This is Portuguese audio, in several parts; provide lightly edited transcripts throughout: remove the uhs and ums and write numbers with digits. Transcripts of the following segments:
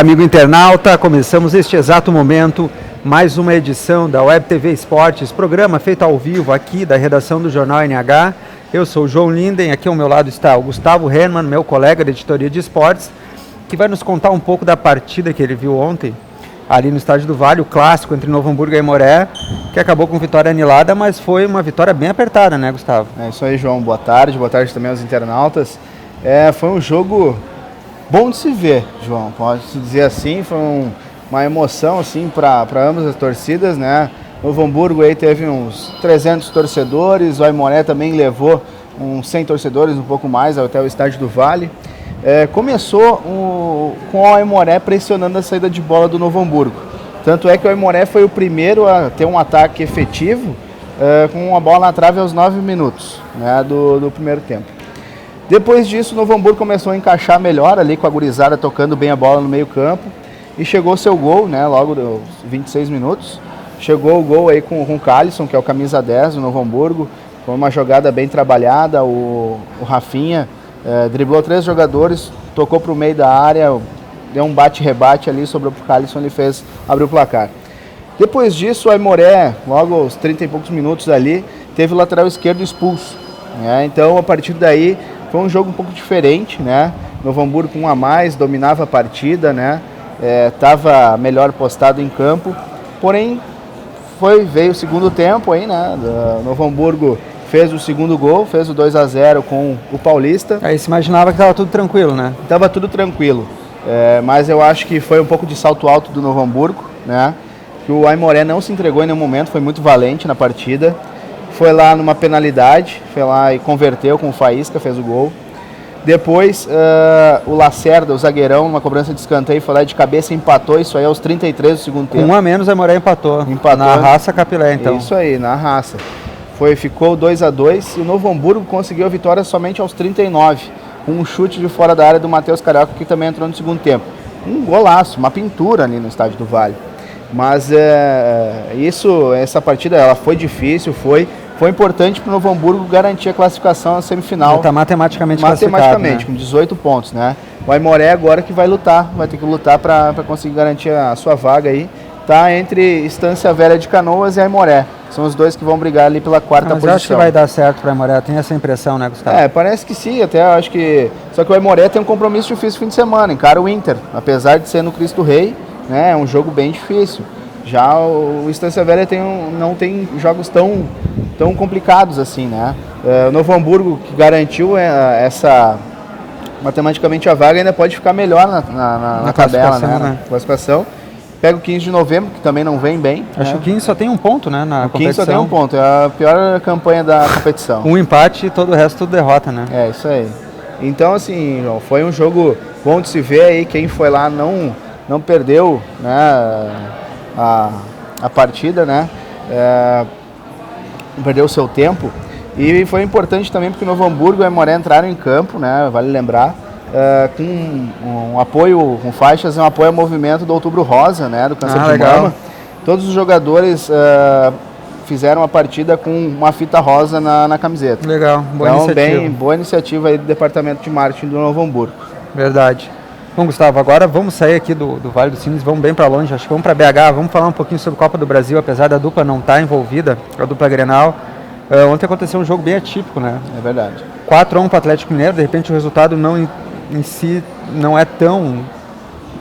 Olá, amigo internauta, começamos este exato momento mais uma edição da Web TV Esportes, programa feito ao vivo aqui da redação do Jornal NH. Eu sou o João Linden, aqui ao meu lado está o Gustavo Hermann, meu colega da editoria de esportes, que vai nos contar um pouco da partida que ele viu ontem, ali no Estádio do Vale, o clássico entre Novo Hamburgo e Aimoré, que acabou com vitória anilada, mas foi uma vitória bem apertada, né, Gustavo? É isso aí, João, boa tarde também aos internautas. Foi um jogo bom de se ver, João, pode-se dizer assim, foi uma emoção assim para ambas as torcidas, né? Novo Hamburgo aí teve uns 300 torcedores, o Aimoré também levou uns 100 torcedores, um pouco mais, até o Estádio do Vale. Começou com o Aimoré pressionando a saída de bola do Novo Hamburgo. Tanto é que o Aimoré foi o primeiro a ter um ataque efetivo com uma bola na trave aos 9 minutos, né, do primeiro tempo. Depois disso, o Novo Hamburgo começou a encaixar melhor ali com a gurizada tocando bem a bola no meio campo. E chegou seu gol, né, logo aos 26 minutos. Chegou o gol aí com o Calisson, que é o camisa 10 do Novo Hamburgo. Foi uma jogada bem trabalhada, o Rafinha driblou 3 jogadores, tocou para o meio da área, deu um bate-rebate ali, sobrou para o Calisson, ele abriu o placar. Depois disso, o Aimoré, logo aos 30 e poucos minutos ali, teve o lateral esquerdo expulso. Então, a partir daí, foi um jogo um pouco diferente, né? Novo Hamburgo com 1 a mais, dominava a partida, né? Estava melhor postado em campo, porém veio o segundo tempo aí, né? Novo Hamburgo fez o segundo gol, fez o 2 a 0 com o Paulista. Aí se imaginava que estava tudo tranquilo, né? Estava tudo tranquilo, mas eu acho que foi um pouco de salto alto do Novo Hamburgo, né? Que o Aimoré não se entregou em nenhum momento, foi muito valente na partida. Foi lá numa penalidade, foi lá e converteu com o Faísca, fez o gol. Depois o Lacerda, o zagueirão, numa cobrança de escanteio, foi lá de cabeça e empatou, isso aí aos 33 do segundo tempo. Com 1 a menos, a Aimoré empatou. Na raça Capilé, então. Isso aí, na raça. Ficou 2 a 2 e o Novo Hamburgo conseguiu a vitória somente aos 39, com um chute de fora da área do Matheus Carioca, que também entrou no segundo tempo. Um golaço, uma pintura ali no Estádio do Vale. Mas essa partida ela foi difícil, foi importante para o Novo Hamburgo garantir a classificação na semifinal. Já está matematicamente classificado, né? Com 18 pontos, né? O Aimoré agora que vai ter que lutar para conseguir garantir a sua vaga aí. Tá entre Estância Velha de Canoas e Aimoré. São os dois que vão brigar ali pela quarta posição. Eu acho que vai dar certo para o Aimoré, tem essa impressão, né, Gustavo? Parece que sim, até eu acho que... Só que o Aimoré tem um compromisso difícil no fim de semana, encara o Inter. Apesar de ser no Cristo Rei, né, é um jogo bem difícil. Já o Estância Velha não tem jogos tão complicados assim, né? O Novo Hamburgo, que garantiu matematicamente a vaga, ainda pode ficar melhor na tabela, né? Na classificação. Pega o 15 de novembro, que também não vem bem. Acho que o 15 só tem um ponto, né, na competição. O 15 só tem um ponto, é a pior campanha da competição. Um empate e todo o resto tudo derrota, né? Isso aí. Então, assim, foi um jogo bom de se ver aí, quem foi lá não perdeu, né, a partida, né? Não perdeu o seu tempo. E foi importante também porque o Novo Hamburgo e o Aimoré entraram em campo, né? Vale lembrar, com um apoio, com faixas, um apoio ao movimento do Outubro Rosa, né? Do câncer de mama. Todos os jogadores fizeram a partida com uma fita rosa na camiseta. Legal, boa iniciativa. Boa iniciativa aí do departamento de marketing do Novo Hamburgo. Verdade. Bom, Gustavo, agora vamos sair aqui do Vale dos Sinos, vamos bem para longe, acho que vamos para BH, vamos falar um pouquinho sobre Copa do Brasil, apesar da dupla não estar envolvida, a dupla Grenal. Ontem aconteceu um jogo bem atípico, né? É verdade. 4 a 1 para o Atlético Mineiro, de repente o resultado em si não é tão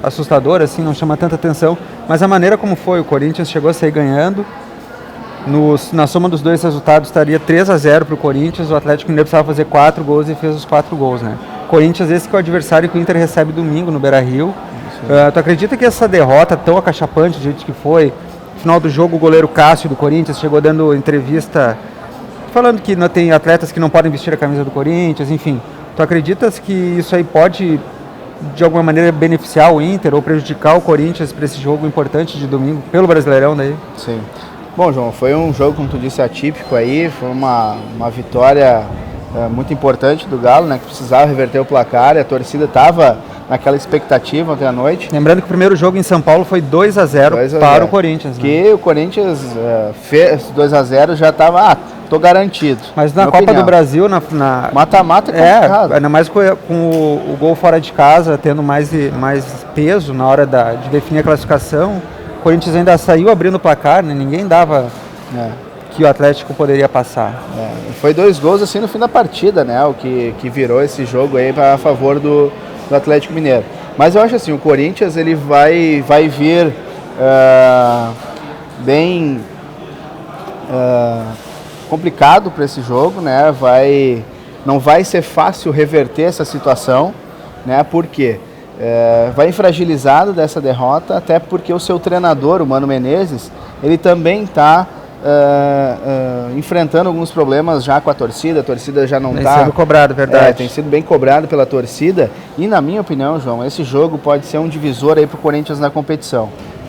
assustador, assim, não chama tanta atenção, mas a maneira como foi, o Corinthians chegou a sair ganhando, na soma dos dois resultados estaria 3 a 0 para o Corinthians, o Atlético Mineiro precisava fazer 4 gols e fez os 4 gols, né? Corinthians, esse que é o adversário que o Inter recebe domingo no Beira-Rio. Tu acredita que essa derrota tão acachapante, do jeito que foi, no final do jogo o goleiro Cássio do Corinthians chegou dando entrevista falando que não tem atletas que não podem vestir a camisa do Corinthians, enfim. Tu acreditas que isso aí pode, de alguma maneira, beneficiar o Inter ou prejudicar o Corinthians para esse jogo importante de domingo, pelo Brasileirão daí? Sim. Bom, João, foi um jogo, como tu disse, atípico aí, foi uma vitória muito importante do Galo, né, que precisava reverter o placar, e a torcida estava naquela expectativa ontem à noite. Lembrando que o primeiro jogo em São Paulo foi 2-0 para o Corinthians. Que né? o Corinthians fez 2-0, já estava, tô garantido. Mas na Copa do Brasil, na mata-mata é complicado. Ainda mais com o gol fora de casa, tendo mais peso na hora de definir a classificação, o Corinthians ainda saiu abrindo o placar, né? Ninguém dava que o Atlético poderia passar. Foi 2 gols assim no fim da partida, né? O que virou esse jogo aí a favor do Atlético Mineiro. Mas eu acho assim, o Corinthians ele vai vir bem complicado para esse jogo, né? Não vai ser fácil reverter essa situação, né? Por quê? Vai fragilizado dessa derrota, até porque o seu treinador, o Mano Menezes, ele também está enfrentando alguns problemas já com a torcida já não está... Tem sido cobrado, verdade. Tem sido bem cobrado pela torcida, e na minha opinião, João, esse jogo pode ser um divisor aí para o Corinthians na competição.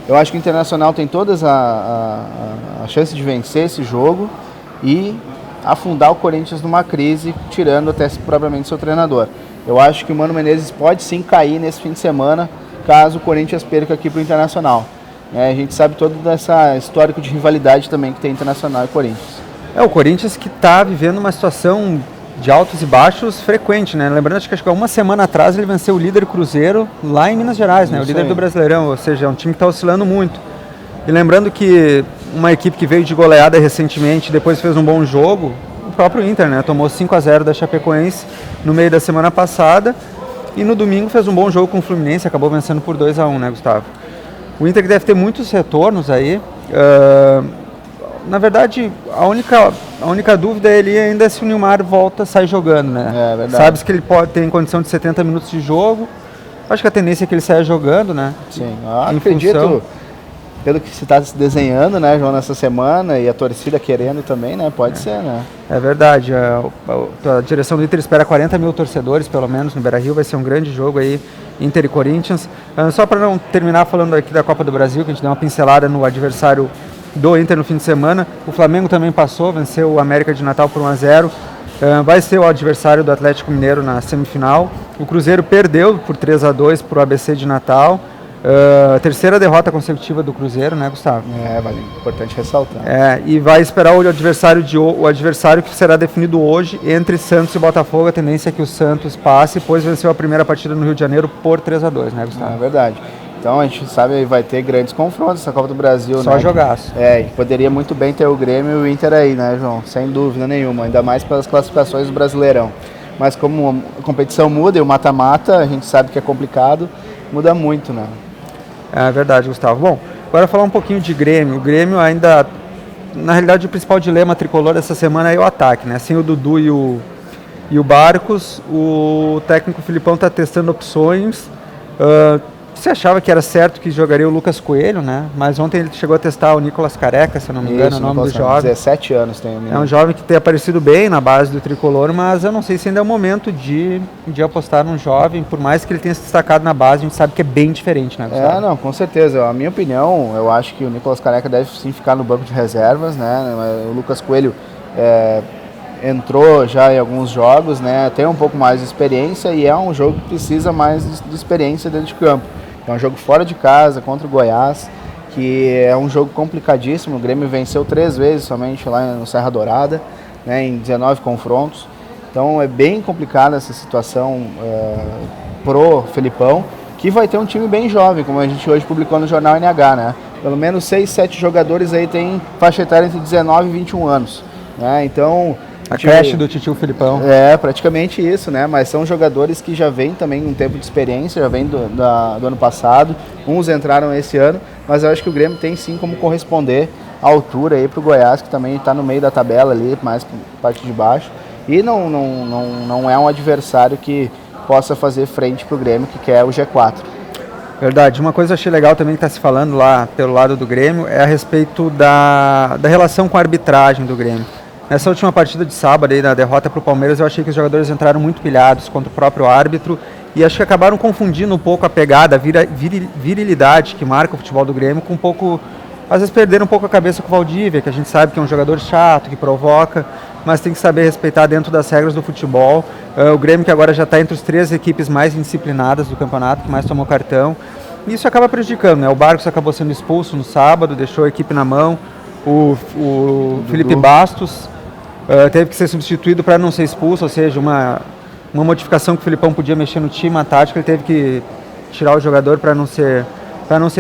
Eu acho que o Internacional tem todas a chance de vencer esse jogo e afundar o Corinthians numa crise, tirando até propriamente seu treinador. Eu acho que o Mano Menezes pode sim cair nesse fim de semana, caso o Corinthians perca aqui para o Internacional. A gente sabe todo dessa histórico de rivalidade também que tem Internacional e Corinthians. O Corinthians que está vivendo uma situação de altos e baixos frequente, né? Lembrando, acho que uma semana atrás ele venceu o líder Cruzeiro lá em Minas Gerais, né? O líder do Brasileirão, ou seja, é um time que está oscilando muito. E lembrando que uma equipe que veio de goleada recentemente, depois fez um bom jogo, o próprio Inter, né? Tomou 5-0 da Chapecoense no meio da semana passada e no domingo fez um bom jogo com o Fluminense, acabou vencendo por 2-1, né, Gustavo? O Inter que deve ter muitos retornos aí. Na verdade, a única dúvida é ele ainda se o Nilmar volta a sair jogando, né? Verdade. Sabe que ele pode ter em condição de 70 minutos de jogo. Acho que a tendência é que ele saia jogando, né? Sim, acredito, pelo que se está desenhando, né, João, nessa semana, e a torcida querendo também, né? Pode ser, né? É verdade. A direção do Inter espera 40 mil torcedores, pelo menos, no Beira-Rio. Vai ser um grande jogo aí, Inter e Corinthians. Só para não terminar falando aqui da Copa do Brasil, que a gente deu uma pincelada no adversário do Inter no fim de semana. O Flamengo também passou, venceu o América de Natal por 1-0. Vai ser o adversário do Atlético Mineiro na semifinal. O Cruzeiro perdeu por 3-2 para o ABC de Natal. Terceira derrota consecutiva do Cruzeiro, né, Gustavo? Importante ressaltar. E vai esperar o adversário que será definido hoje entre Santos e Botafogo. A tendência é que o Santos passe, pois venceu a primeira partida no Rio de Janeiro por 3-2, né, Gustavo? É verdade. Então a gente sabe que vai ter grandes confrontos essa Copa do Brasil, Só jogaço. Poderia muito bem ter o Grêmio e o Inter aí, né, João? Sem dúvida nenhuma, ainda mais pelas classificações do Brasileirão. Mas como a competição muda e o mata-mata, a gente sabe que é complicado, muda muito, né? É verdade, Gustavo. Bom, agora falar um pouquinho de Grêmio. O Grêmio ainda, na realidade, o principal dilema tricolor dessa semana é o ataque, né? Sem o Dudu e o Barcos, o técnico Filipão está testando opções. Você achava que era certo que jogaria o Lucas Coelho, né? Mas ontem ele chegou a testar o Nicolas Careca, se eu não me engano, o nome do jovem. 17 anos tem o menino. É um jovem que tem aparecido bem na base do tricolor, mas eu não sei se ainda é o momento de apostar num jovem, por mais que ele tenha se destacado na base, a gente sabe que é bem diferente, né, Gustavo? Não, com certeza. A minha opinião, eu acho que o Nicolas Careca deve sim ficar no banco de reservas, né? O Lucas Coelho entrou já em alguns jogos, né? Tem um pouco mais de experiência e é um jogo que precisa mais de experiência dentro de campo. É um jogo fora de casa, contra o Goiás, que é um jogo complicadíssimo. O Grêmio venceu 3 vezes somente lá no Serra Dourada, né, em 19 confrontos. Então é bem complicada essa situação pro Felipão, que vai ter um time bem jovem, como a gente hoje publicou no Jornal NH, né? Pelo menos 6, 7 jogadores aí tem faixa etária entre 19 e 21 anos. Né? Então... A creche do titio Filipão. Praticamente isso, né? Mas são jogadores que já vêm também um tempo de experiência, já vêm do ano passado, uns entraram esse ano, mas eu acho que o Grêmio tem sim como corresponder à altura aí pro Goiás, que também está no meio da tabela ali, mais parte de baixo, e não é um adversário que possa fazer frente pro Grêmio, que quer o G4. Verdade. Uma coisa que eu achei legal também que está se falando lá pelo lado do Grêmio é a respeito da relação com a arbitragem do Grêmio. Nessa última partida de sábado, aí, na derrota para o Palmeiras, eu achei que os jogadores entraram muito pilhados contra o próprio árbitro e acho que acabaram confundindo um pouco a pegada, a virilidade que marca o futebol do Grêmio com um pouco... Às vezes perderam um pouco a cabeça com o Valdívia, que a gente sabe que é um jogador chato, que provoca. mas tem que saber respeitar dentro das regras do futebol. O Grêmio que agora já está entre as 3 equipes mais indisciplinadas do campeonato, que mais tomou cartão. E isso acaba prejudicando, né? O Barcos acabou sendo expulso no sábado, deixou a equipe na mão. O Felipe Bastos teve que ser substituído para não ser expulso, ou seja, uma modificação que o Filipão podia mexer no time, a tática, ele teve que tirar o jogador para não ser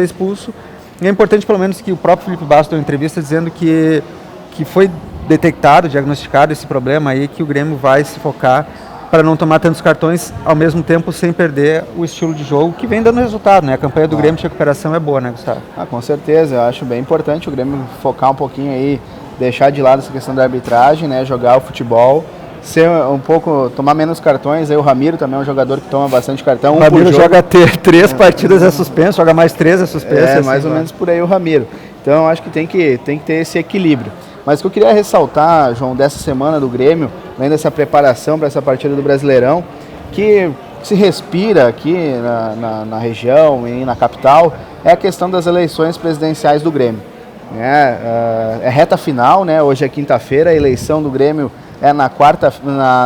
expulso. E é importante, pelo menos, que o próprio Felipe Bastos deu uma entrevista dizendo que foi detectado, diagnosticado esse problema aí, que o Grêmio vai se focar para não tomar tantos cartões, ao mesmo tempo sem perder o estilo de jogo, que vem dando resultado, né? A campanha do Grêmio de recuperação é boa, né, Gustavo? Com certeza, eu acho bem importante o Grêmio focar um pouquinho aí, deixar de lado essa questão da arbitragem, né? Jogar o futebol, ser um pouco, tomar menos cartões. Aí o Ramiro também é um jogador que toma bastante cartão. O Ramiro joga 3 partidas é suspenso, joga mais 3 é suspenso. É, assim, mais ou menos por aí o Ramiro. Então eu acho que tem que ter esse equilíbrio. Mas o que eu queria ressaltar, João, dessa semana do Grêmio, além dessa preparação para essa partida do Brasileirão, que se respira aqui na região e na capital, é a questão das eleições presidenciais do Grêmio. É reta final, né? Hoje é quinta-feira, a eleição do Grêmio é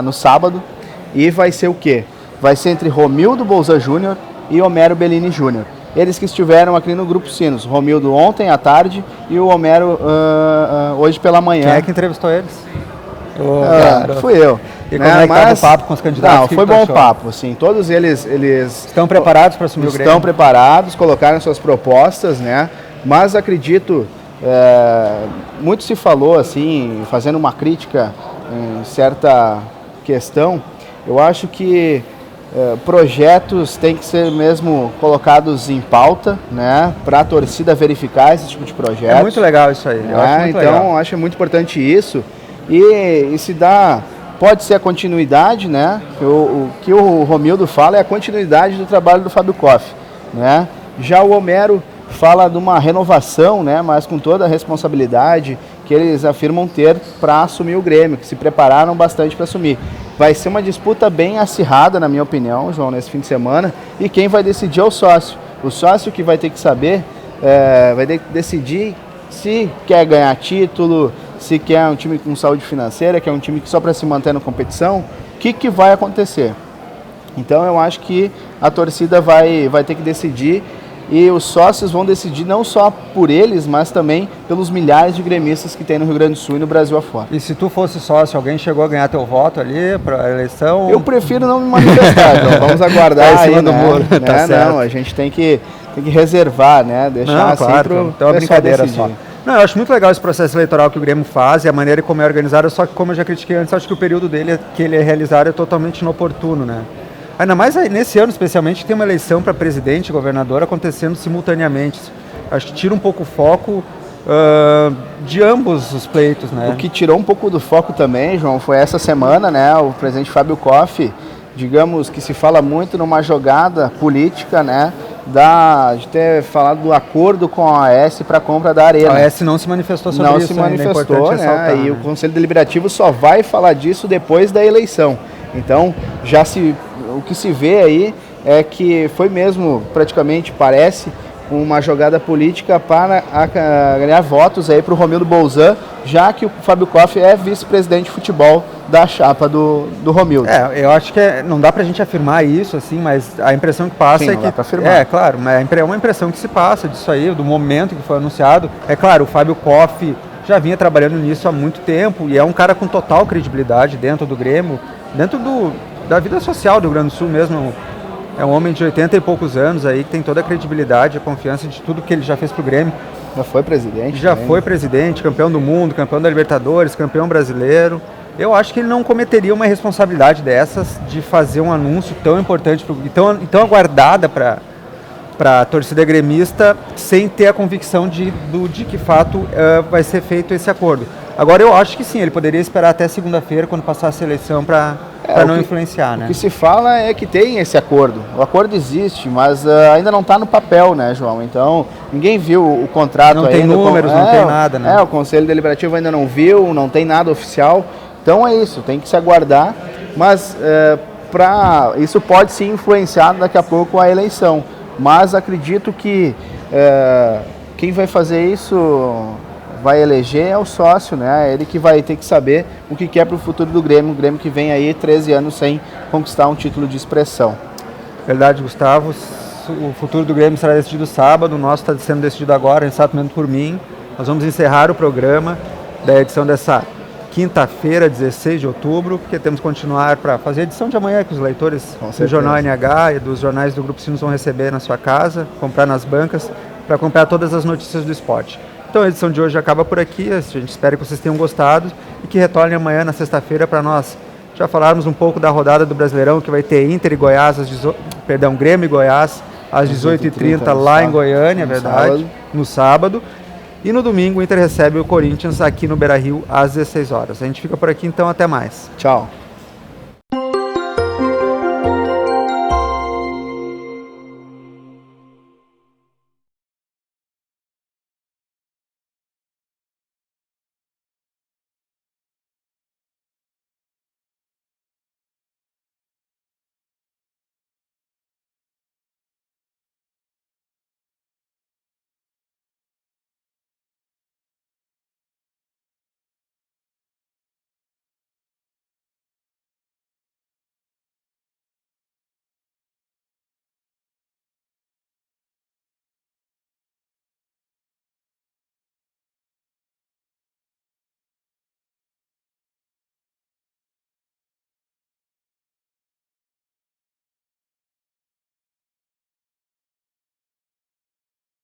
no sábado, e vai ser o quê? Vai ser entre Romildo Bolzan Júnior e Homero Bellini Júnior. Eles que estiveram aqui no Grupo Sinos, Romildo ontem à tarde e o Homero hoje pela manhã. Quem é que entrevistou eles? Fui eu. E como é que estava o papo com os candidatos? Não, foi bom o papo, assim, todos eles estão preparados para assumir o Grêmio? Estão preparados, colocaram suas propostas, né? Mas acredito, muito se falou, assim, fazendo uma crítica em certa questão, eu acho que projetos têm que ser mesmo colocados em pauta, né, para a torcida verificar esse tipo de projeto. É muito legal isso aí. Eu acho muito legal. Então, acho muito importante isso. E se dá, pode ser a continuidade, né? O que o Romildo fala é a continuidade do trabalho do Fábio Koff, né? Já o Homero fala de uma renovação, né, mas com toda a responsabilidade que eles afirmam ter para assumir o Grêmio, que se prepararam bastante para assumir. Vai ser uma disputa bem acirrada, na minha opinião, João, nesse fim de semana, e quem vai decidir é o sócio. O sócio que vai ter que saber, vai ter que decidir se quer ganhar título, se quer um time com saúde financeira, que é um time que só para se manter na competição, o que vai acontecer. Então eu acho que a torcida vai ter que decidir, e os sócios vão decidir não só por eles, mas também pelos milhares de gremistas que tem no Rio Grande do Sul e no Brasil afora. E se tu fosse sócio, alguém chegou a ganhar teu voto ali para a eleição? Eu prefiro não me manifestar, então vamos aguardar aí, do muro. Tá certo. Não, a gente tem que reservar, né? Deixar assim claro, então é uma brincadeira só. Não, eu acho muito legal esse processo eleitoral que o Grêmio faz e a maneira como é organizado, só que como eu já critiquei antes, acho que o período dele que ele é realizado é totalmente inoportuno, né? Ainda mais nesse ano, especialmente, tem uma eleição para presidente e governador acontecendo simultaneamente. Acho que tira um pouco o foco de ambos os pleitos, né? O que tirou um pouco do foco também, João, foi essa semana, né? O presidente Fábio Koff, digamos que se fala muito numa jogada política, né? De ter falado do acordo com a AES para a compra da Arena. A AES não se manifestou sobre isso. Não se manifestou, né? E o Conselho Deliberativo só vai falar disso depois da eleição. Então, o que se vê aí é que foi mesmo, praticamente, parece, uma jogada política para ganhar votos aí para o Romildo Bolzan, já que o Fábio Koff é vice-presidente de futebol da chapa do Romildo. Eu acho que não dá para a gente afirmar isso, assim, mas a impressão que passa é que... Dá para afirmar. Claro, mas é uma impressão que se passa disso aí, do momento que foi anunciado. É claro, o Fábio Koff já vinha trabalhando nisso há muito tempo e é um cara com total credibilidade dentro do Grêmio, dentro da vida social do Rio Grande do Sul mesmo. É um homem de 80 e poucos anos aí, que tem toda a credibilidade, a confiança de tudo que ele já fez pro Grêmio. Já foi presidente. Foi presidente, campeão do mundo, campeão da Libertadores, campeão brasileiro. Eu acho que ele não cometeria uma responsabilidade dessas de fazer um anúncio tão importante e tão aguardada para a torcida gremista, sem ter a convicção de que fato vai ser feito esse acordo. Agora eu acho que sim, ele poderia esperar até segunda-feira, quando passasse a eleição, para não influenciar, né? O que se fala é que tem esse acordo. O acordo existe, mas ainda não está no papel, né, João? Então, ninguém viu o contrato ainda. Não tem números, não tem nada, né? O Conselho Deliberativo ainda não viu, não tem nada oficial. Então é isso, tem que se aguardar. Mas isso pode sim influenciar daqui a pouco a eleição. Mas acredito que quem vai fazer isso vai eleger é o sócio, né? É ele que vai ter que saber o que é para o futuro do Grêmio. O Grêmio que vem aí 13 anos sem conquistar um título de expressão. Verdade, Gustavo. O futuro do Grêmio será decidido sábado, o nosso está sendo decidido agora, exatamente por mim. Nós vamos encerrar o programa da edição dessa quinta-feira, 16 de outubro, porque temos que continuar para fazer a edição de amanhã, que os leitores do Jornal NH e dos jornais do Grupo Sinos vão receber na sua casa, comprar nas bancas, para acompanhar todas as notícias do esporte. Então a edição de hoje acaba por aqui, a gente espera que vocês tenham gostado e que retornem amanhã, na sexta-feira, para nós já falarmos um pouco da rodada do Brasileirão, que vai ter Inter e Goiás, Grêmio e Goiás, às 18h30 lá em Goiânia, verdade, no sábado. E no domingo o Inter recebe o Corinthians aqui no Beira-Rio às 16 horas. A gente fica por aqui, então até mais. Tchau.